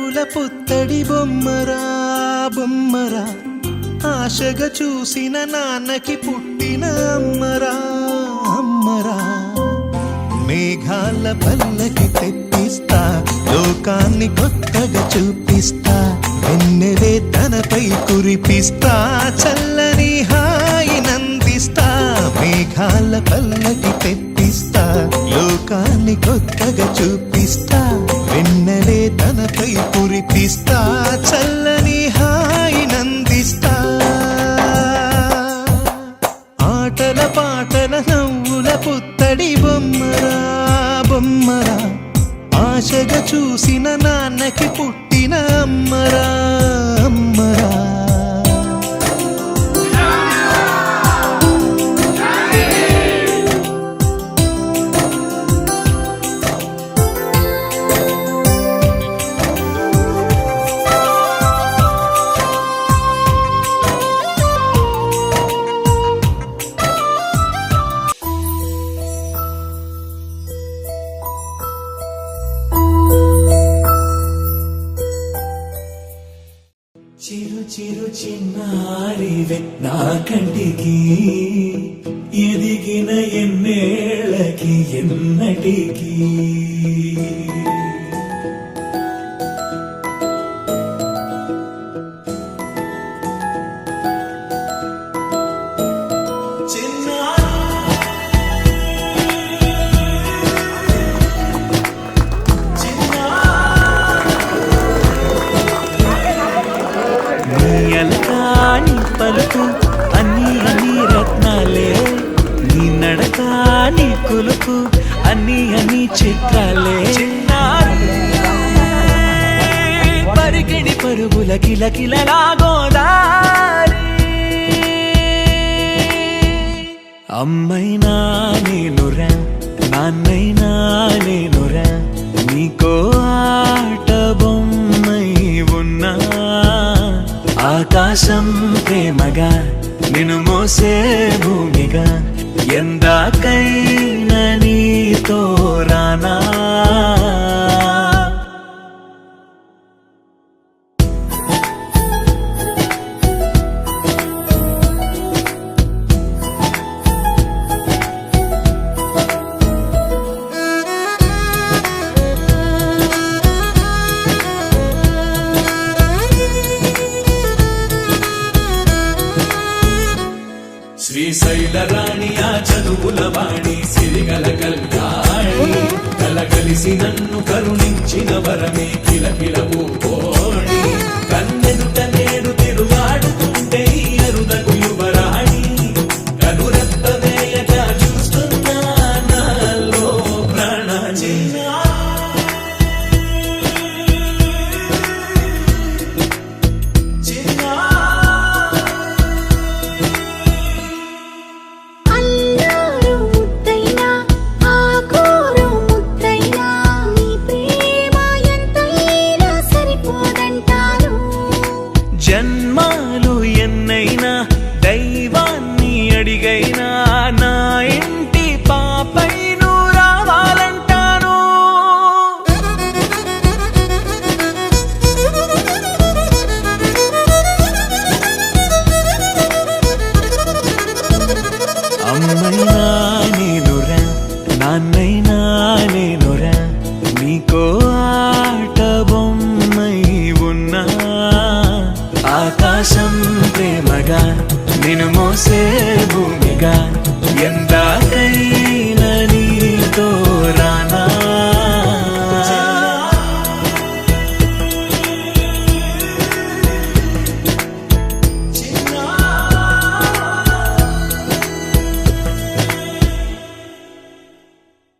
రంగుల పుత్తడి బొమ్మరా బొమ్మరా, ఆశగా చూసిన నాన్నకి పుట్టిన అమ్మరా అమ్మరా. మేఘాల పల్లకి తెప్పిస్తా, లోకాన్ని కొత్తగా చూపిస్తా, వెన్నెలే తనపై కురిపిస్తా, చల్లని హాయి నందిస్తా. మేఘాల పల్లకి తెప్పిస్తా, లోకాన్ని కొత్తగా చూపిస్తా, వెన్నెలే తనపై కురిపిస్తా, చల్లని హాయి నందిస్తా. ఆటల పాటల నవ్వుల పుత్తడి బొమ్మరా బొమ్మరా, ఆశగా చూసిన నాన్నకి పుట్టిన అమ్మరా అమ్మరా. చిరు చిరు చిన్నారివే నా కంటికి, ఎదిగిన ఎన్నేళ్ళకి ఎన్నటికి. పలుకు అన్ని అన్ని రత్నాలే, నీ నడక నీ కులుకు అన్ని అన్ని చిత్రాలే. పరికిణి పరుగుల కిలకిలలా గోదారి, అమ్మైనా నేనురా నాన్నైనా నేనురా, నీకో ఆట బొమ్మై ఉన్నా. ఆకాశం ప్రేమగా నిన్ను మోసే భూమిగా, ఎందాకైనా నీతో రానా. శ్రీశైల రాణి ఆ చదువుల వాణి, సిరిగల కళ్యాణి, కలగలిసి నన్ను కరుణించిన వరమే కిలకిలవు కోణి. కన్నెదుట నేడు తిరుగాడుతుంటే అరుదకు యువరాణి, కనురెప్పవేయగా చూస్తున్నా నాలో ప్రాణ. జన్మాలు ఎన్నైనా దైవాన్ని అడిగైనా, నా ఇంటి పాపై నువ్వు రావాలంటాను. అమ్మైనా నేనురా నాన్నైనా నేనురా, నీకో ఆట బొమ్మై ఉన్నా. ఆకాశం ప్రేమగా నిన్ను మోసే భూమిగా, ఎంత